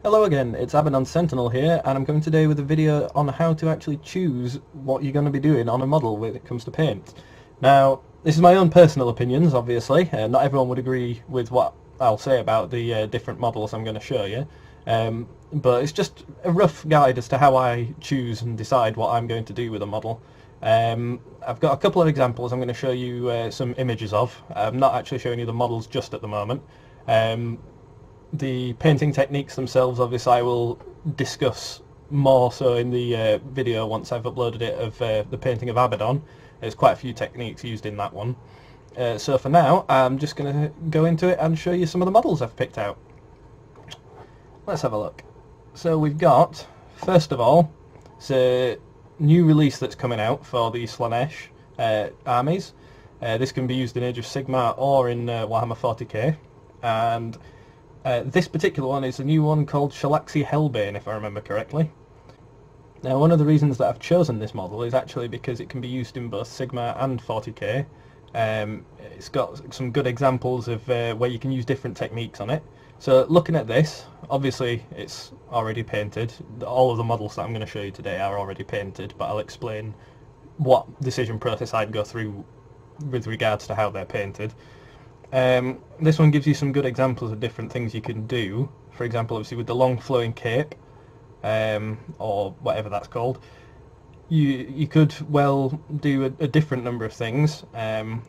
Hello again, it's Abaddon Sentinel here, and I'm coming today with a video on how to actually choose what you're going to be doing on a model when it comes to paint. Now, this is my own personal opinions, obviously. Not everyone would agree with what I'll say about the different models I'm going to show you, but it's just a rough guide as to how I choose and decide what I'm going to do with a model. I've got a couple of examples I'm going to show you some images of. I'm not actually showing you the models just at the moment. The painting techniques themselves, obviously, I will discuss more so in the video once I've uploaded it of the painting of Abaddon. There's quite a few techniques used in that one. So for now, I'm just going to go into it and show you some of the models I've picked out. Let's have a look. So we've got, first of all, it's a new release that's coming out for the Slaanesh armies. This can be used in Age of Sigmar or in Warhammer 40k. And this particular one is a new one called Shalaxi Hellbane, if I remember correctly. Now, one of the reasons that I've chosen this model is actually because it can be used in both Sigmar and 40k. It's got some good examples of where you can use different techniques on it. So looking at this, obviously it's already painted. All of the models that I'm going to show you today are already painted, but I'll explain what decision process I'd go through with regards to how they're painted. This one gives you some good examples of different things you can do. For example, obviously with the long flowing cape, or whatever that's called, you could well do a different number of things.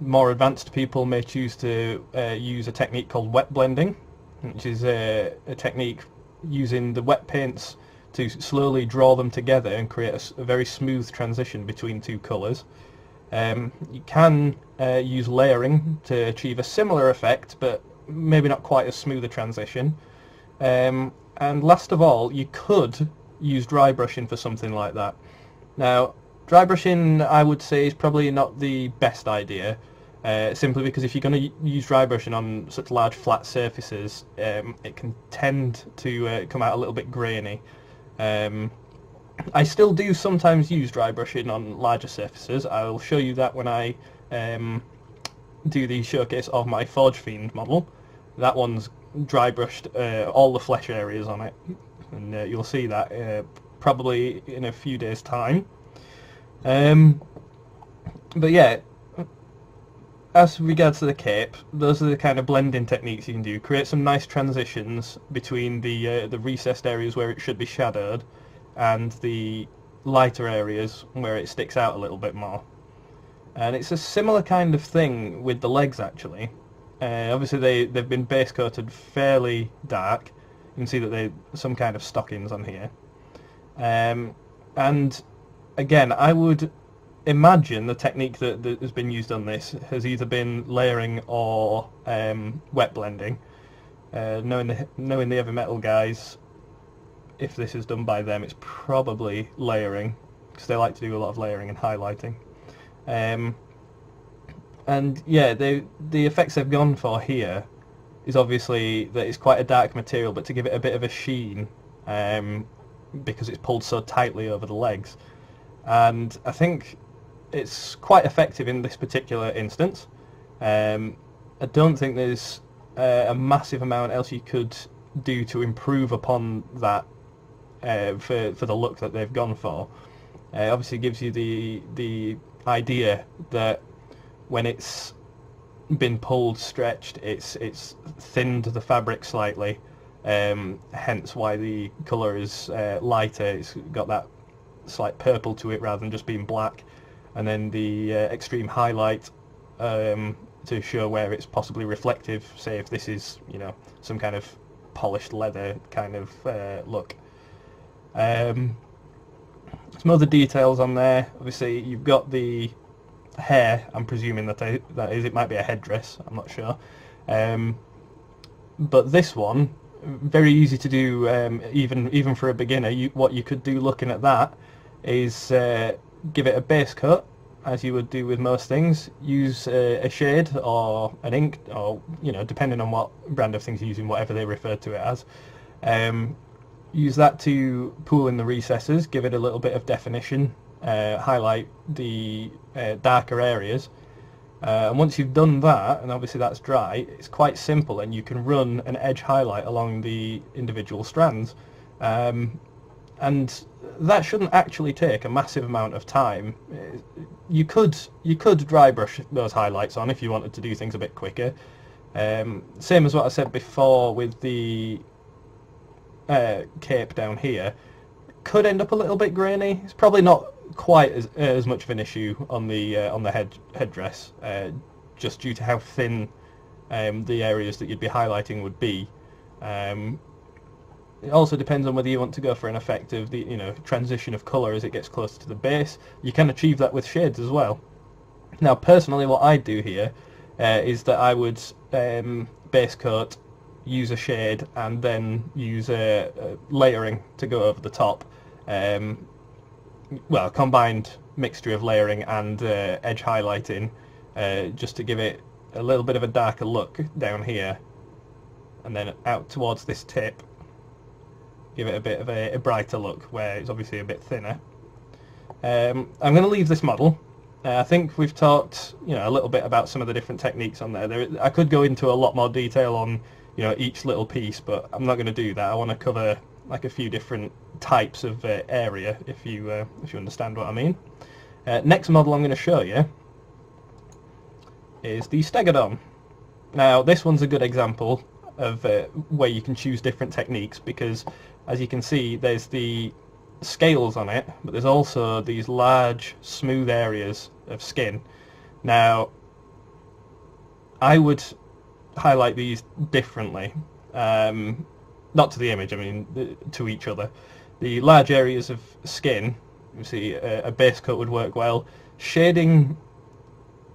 More advanced people may choose to use a technique called wet blending, which is a technique using the wet paints to slowly draw them together and create a very smooth transition between two colours. You can use layering to achieve a similar effect, but maybe not quite as smooth a transition. And last of all, you could use dry brushing for something like that. Now, dry brushing, I would say, is probably not the best idea, simply because if you're going to use dry brushing on such large flat surfaces, it can tend to come out a little bit grainy. I still do sometimes use dry brushing on larger surfaces. I'll show you that when I do the showcase of my Forge Fiend model. That one's dry brushed all the flesh areas on it, and you'll see that probably in a few days' time. But yeah, as regards to the cape, those are the kind of blending techniques you can do. Create some nice transitions between the recessed areas where it should be shadowed and the lighter areas where it sticks out a little bit more. And it's a similar kind of thing with the legs, actually. Obviously they've been base coated fairly dark. You can see that they're some kind of stockings on here. And again, I would imagine the technique that has been used on this has either been layering or wet blending. Knowing the heavy metal guys, if this is done by them, it's probably layering, because they like to do a lot of layering and highlighting. And yeah, the effects they've gone for here is obviously that it's quite a dark material, but to give it a bit of a sheen, because it's pulled so tightly over the legs. And I think it's quite effective in this particular instance. I don't think there's a massive amount else you could do to improve upon that for the look that they've gone for. Obviously gives you the idea that when it's been pulled, stretched, it's thinned the fabric slightly, hence why the colour is lighter. It's got that slight purple to it rather than just being black, and then the extreme highlight to show where it's possibly reflective, say if this is, you know, some kind of polished leather kind of look. Some other details on there. Obviously you've got the hair. I'm presuming that is, it might be a headdress, I'm not sure. But this one, very easy to do, even for a beginner. What you could do looking at that is give it a base coat, as you would do with most things. Use a shade or an ink, or, you know, depending on what brand of things you're using, whatever they refer to it as. Use that to pool in the recesses, give it a little bit of definition, highlight the darker areas, And once you've done that, and obviously that's dry, it's quite simple, and you can run an edge highlight along the individual strands. And that shouldn't actually take a massive amount of time. You could dry brush those highlights on if you wanted to do things a bit quicker. Same as what I said before with the cape down here. Could end up a little bit grainy. It's probably not quite as much of an issue on the headdress, just due to how thin the areas that you'd be highlighting would be. It also depends on whether you want to go for an effect of the transition of colour as it gets closer to the base. You can achieve that with shades as well. Now, personally, what I do here is that I would base coat, use a shade, and then use layering to go over the top. Well, a combined mixture of layering and edge highlighting, just to give it a little bit of a darker look down here, and then out towards this tip, give it a bit of a brighter look where it's obviously a bit thinner. I'm going to leave this model. I think we've talked a little bit about some of the different techniques on there. I could go into a lot more detail on each little piece, but I'm not going to do that. I want to cover like a few different types of area, if you understand what I mean. Next model I'm going to show you is the Stegodon. Now, this one's a good example of where you can choose different techniques, because as you can see, there's the scales on it, but there's also these large smooth areas of skin. Now, I would highlight these differently, not to the image, I mean to each other. The large areas of skin, you see, a base coat would work well. Shading,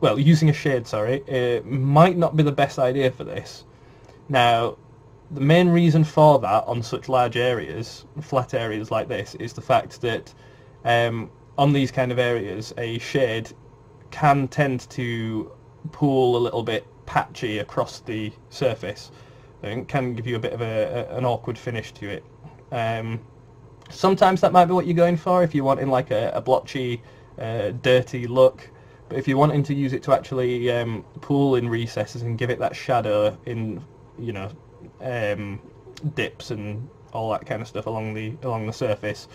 well, using a shade, sorry, might not be the best idea for this. Now, the main reason for that on such large areas, flat areas like this, is the fact that on these kind of areas, a shade can tend to pool a little bit patchy across the surface. It can give you a bit of an awkward finish to it. Sometimes that might be what you're going for if you're wanting like a blotchy, dirty look. But if you're wanting to use it to actually pool in recesses and give it that shadow in, dips and all that kind of stuff along the surface,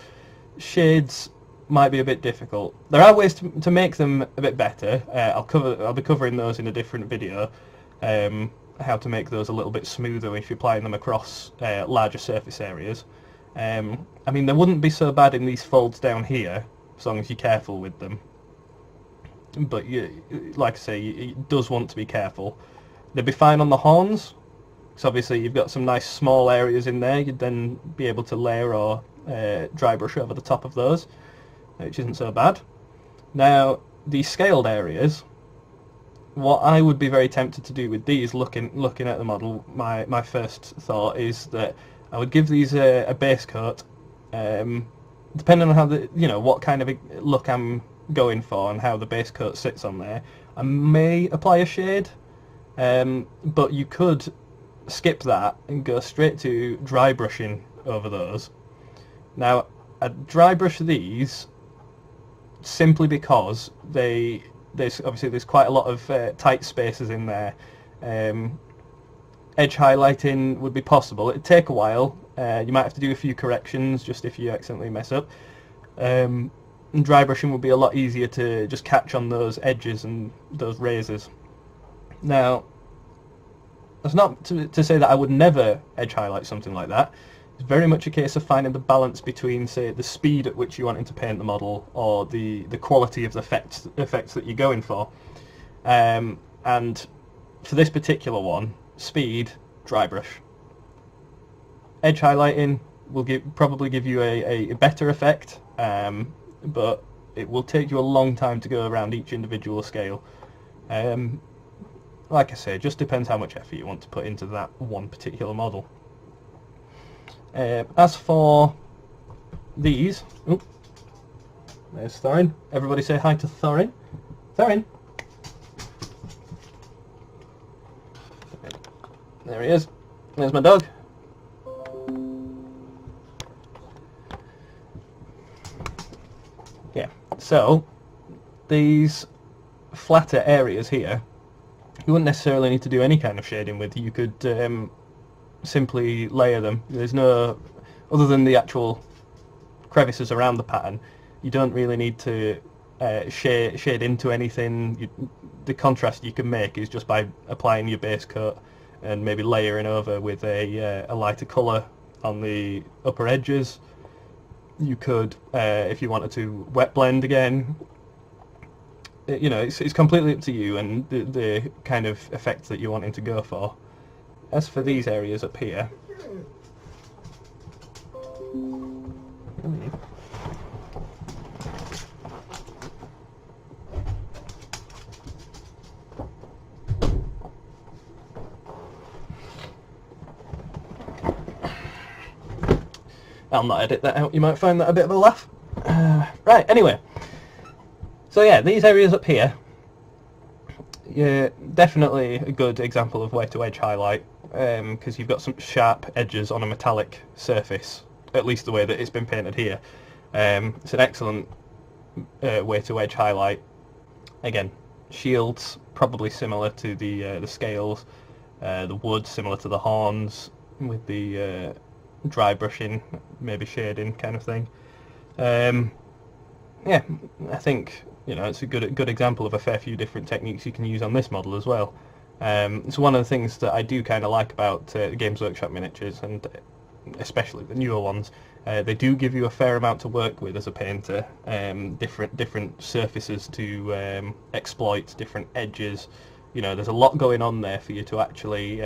shades might be a bit difficult. There are ways to make them a bit better. I'll be covering those in a different video. How to make those a little bit smoother if you're applying them across larger surface areas. I mean, they wouldn't be so bad in these folds down here, as long as you're careful with them. But like I say, it does want to be careful. They'd be fine on the horns, because obviously you've got some nice small areas in there. You'd then be able to layer or dry brush over the top of those, which isn't so bad. Now, the scaled areas, what I would be very tempted to do with these, looking at the model, my first thought is that I would give these a base coat, depending on how what kind of a look I'm going for and how the base coat sits on there. I may apply a shade, but you could skip that and go straight to dry brushing over those. Now, I dry brush these simply because there's quite a lot of tight spaces in there. Edge highlighting would be possible. It'd take a while. You might have to do a few corrections just if you accidentally mess up. And dry brushing would be a lot easier to just catch on those edges and those razors. Now, that's not to say that I would never edge highlight something like that. It's very much a case of finding the balance between, say, the speed at which you want to paint the model or the quality of the effects that you're going for. And for this particular one, speed, dry brush. Edge highlighting will probably give you a better effect, but it will take you a long time to go around each individual scale. Like I say, it just depends how much effort you want to put into that one particular model. As for these, there's Thorin. Everybody say hi to Thorin. Thorin! There he is. There's my dog. Yeah, so these flatter areas here, you wouldn't necessarily need to do any kind of shading with. You could simply layer them. There's no, other than the actual crevices around the pattern, you don't really need to shade into anything. The contrast you can make is just by applying your base coat and maybe layering over with a lighter colour on the upper edges. You could, if you wanted to, wet blend again. You know, it's completely up to you and the kind of effect that you're wanting to go for. As for these areas up here, I'll not edit that out, you might find that a bit of a laugh. Right, anyway. So yeah, these areas up here, yeah, definitely a good example of where to edge highlight, because you've got some sharp edges on a metallic surface, at least the way that it's been painted here. It's an excellent way to edge highlight. Again, shields probably similar to the scales, the wood similar to the horns, with the dry brushing, maybe shading kind of thing. Yeah, I think, you know, it's a good example of a fair few different techniques you can use on this model as well. It's one of the things that I do kind of like about Games Workshop miniatures, and especially the newer ones. They do give you a fair amount to work with as a painter, different surfaces to exploit, different edges. You know, there's a lot going on there for you to actually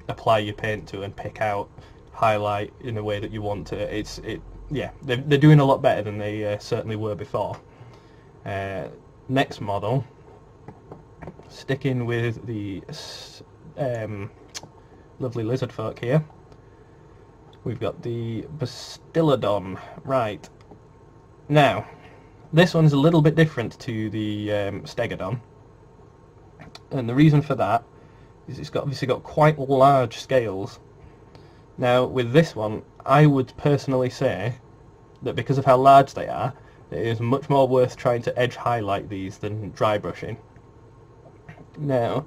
apply your paint to and pick out, highlight in a way that you want to. Yeah, they're doing a lot better than they certainly were before. Next model, sticking with the lovely lizard folk here, we've got the Bastillodon. Right, now this one's a little bit different to the Stegodon, and the reason for that is it's obviously got quite large scales. Now with this one, I would personally say that because of how large they are, it is much more worth trying to edge highlight these than dry brushing. Now,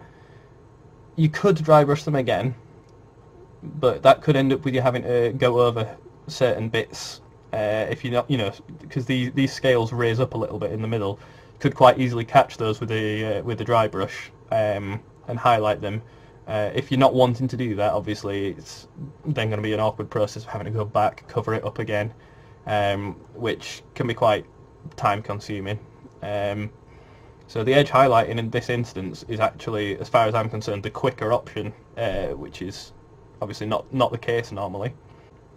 you could dry brush them again, but that could end up with you having to go over certain bits if you're not, you know, because these scales raise up a little bit in the middle. You could quite easily catch those with the dry brush and highlight them. If you're not wanting to do that, obviously it's then going to be an awkward process of having to go back, cover it up again, which can be quite time consuming. So the edge highlighting in this instance is actually, as far as I'm concerned, the quicker option, which is obviously not the case normally.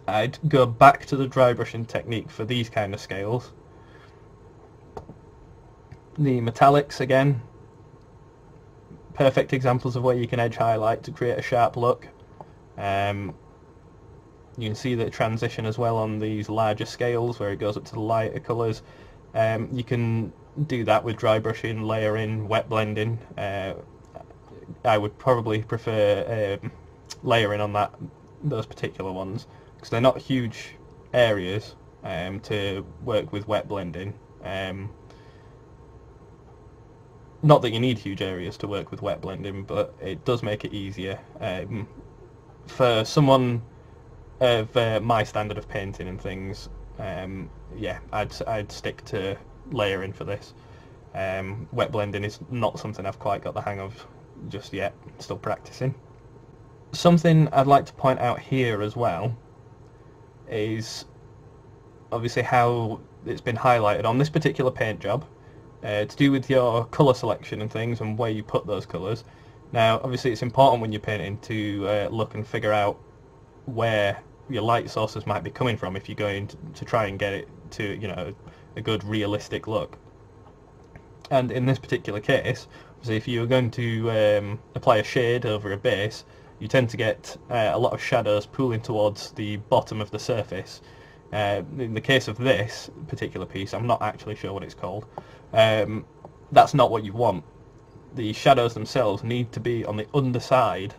I'd go back to the dry brushing technique for these kind of scales. The metallics again, perfect examples of where you can edge highlight to create a sharp look. You can see the transition as well on these larger scales where it goes up to the lighter colours. You can do that with dry brushing, layering, wet blending. I would probably prefer layering on those particular ones, because they're not huge areas to work with wet blending. Not that you need huge areas to work with wet blending, but it does make it easier. For someone of my standard of painting and things, yeah, I'd stick to layering for this. Wet blending is not something I've quite got the hang of just yet, still practicing. Something I'd like to point out here as well is obviously how it's been highlighted on this particular paint job, to do with your colour selection and things and where you put those colours. Now obviously it's important when you're painting to look and figure out where your light sources might be coming from if you're going to try and get it to, you know, a good realistic look. And in this particular case, so if you're going to apply a shade over a base, you tend to get a lot of shadows pooling towards the bottom of the surface. In the case of this particular piece, I'm not actually sure what it's called, that's not what you want. The shadows themselves need to be on the underside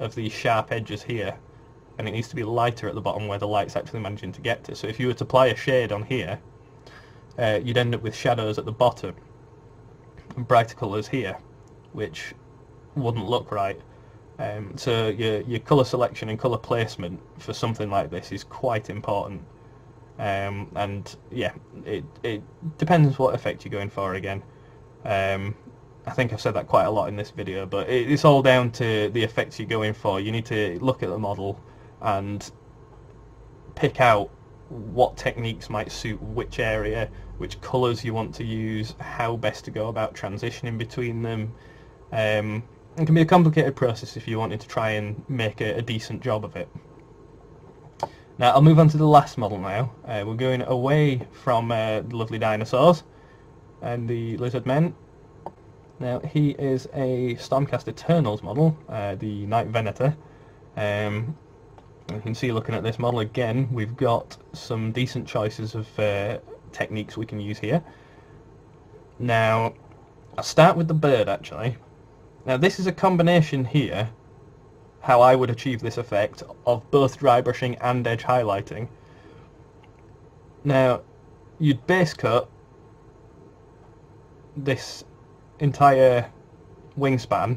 of these sharp edges here, and it needs to be lighter at the bottom where the light's actually managing to get to. So if you were to apply a shade on here, you'd end up with shadows at the bottom. brighter colours here, which wouldn't look right. So your colour selection and colour placement for something like this is quite important. And yeah, it depends what effect you're going for again. I think I've said that quite a lot in this video, but it's all down to the effects you're going for. You need to look at the model and pick out what techniques might suit which area, which colours you want to use, how best to go about transitioning between them. It can be a complicated process if you wanted to try and make a decent job of it. Now I'll move on to the last model now. We're going away from the lovely dinosaurs and the lizard men. Now he is a Stormcast Eternals model, the Night Venator. You can see, looking at this model again, we've got some decent choices of techniques we can use here. Now I'll start with the bird actually. Now this is a combination here, how I would achieve this effect, of both dry brushing and edge highlighting. Now you'd base coat this entire wingspan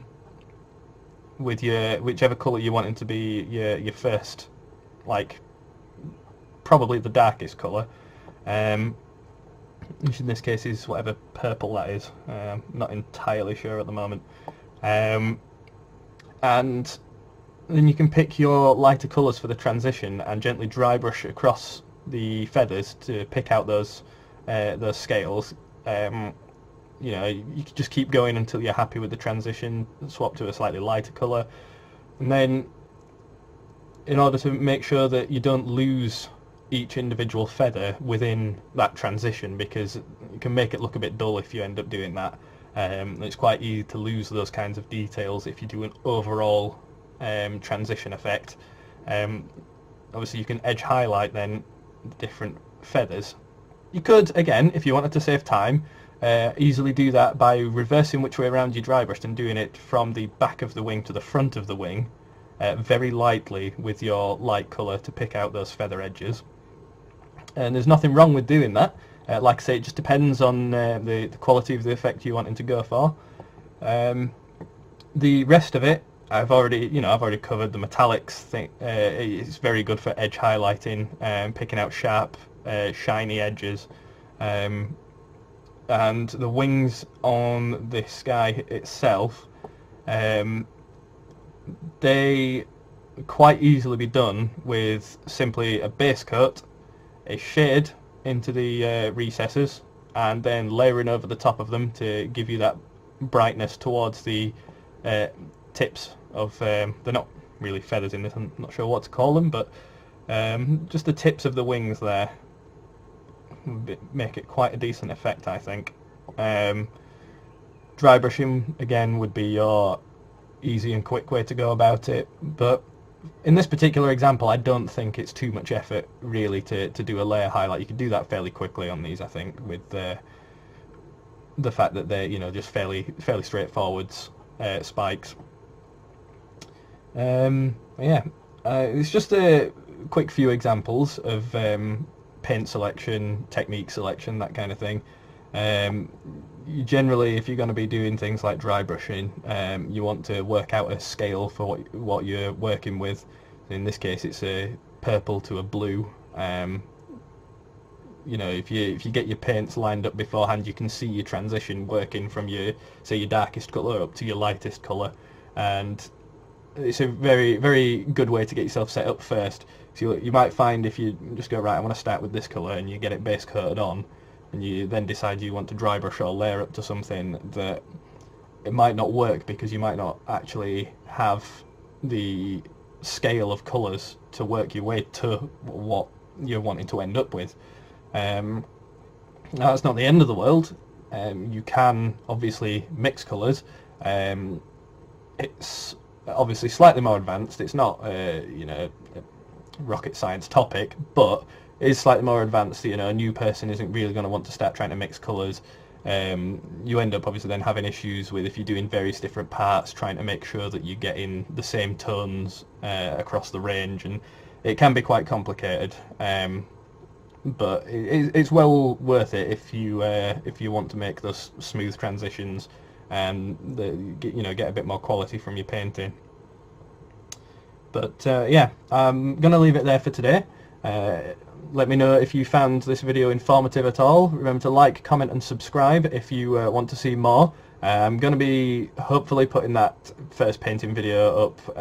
with your whichever colour you want it to be your first, like probably the darkest colour, which in this case is whatever purple that is. Not entirely sure at the moment. And then you can pick your lighter colours for the transition and gently dry brush across the feathers to pick out those scales. You know, you can just keep going until you're happy with the transition, swap to a slightly lighter colour, and then in order to make sure that you don't lose each individual feather within that transition, because you can make it look a bit dull if you end up doing that. It's quite easy to lose those kinds of details if you do an overall transition effect. Obviously you can edge highlight then the different feathers. You could, again, if you wanted to save time, easily do that by reversing which way around you dry brushed and doing it from the back of the wing to the front of the wing, very lightly with your light colour to pick out those feather edges. And there's nothing wrong with doing that. Like I say, it just depends on the quality of the effect you're wanting to go for. The rest of it, I've already covered. The metallics thing. It's very good for edge highlighting, picking out sharp, shiny edges. And the wings on this guy itself, they quite easily be done with simply a base coat, a shade into the recesses, and then layering over the top of them to give you that brightness towards the tips of, they're not really feathers in this, I'm not sure what to call them, but just the tips of the wings there make it quite a decent effect, I think. Dry brushing again would be your easy and quick way to go about it, but in this particular example I don't think it's too much effort really to do a layer highlight. You can do that fairly quickly on these, I think, with the fact that they're, you know, just fairly straightforward spikes. Yeah, it's just a quick few examples of paint selection, technique selection, that kind of thing. You generally, if you're going to be doing things like dry brushing, you want to work out a scale for what you're working with. In this case, it's a purple to a blue. You know, if you get your paints lined up beforehand, you can see your transition working from your darkest colour up to your lightest colour, and it's a very, very good way to get yourself set up first. So you might find if you just go, right, I want to start with this colour, and you get it base coated on, and you then decide you want to dry brush or layer up to something, that it might not work because you might not actually have the scale of colours to work your way to what you're wanting to end up with. Now that's not the end of the world. You can obviously mix colours. It's obviously slightly more advanced. It's not you know, rocket science topic, but it is slightly more advanced. You know, a new person isn't really going to want to start trying to mix colours. You end up obviously then having issues with, if you're doing various different parts, trying to make sure that you're getting the same tones across the range, and it can be quite complicated. but it's well worth it if you want to make those smooth transitions and get a bit more quality from your painting. But yeah, I'm gonna leave it there for today. Let me know if you found this video informative at all. Remember to like, comment and subscribe if you want to see more. I'm going to be hopefully putting that first painting video up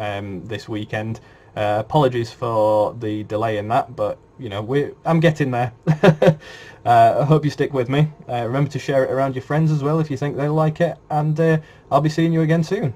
this weekend. Apologies for the delay in that, but I'm getting there. I hope you stick with me. Remember to share it around your friends as well if you think they'll like it, and I'll be seeing you again soon.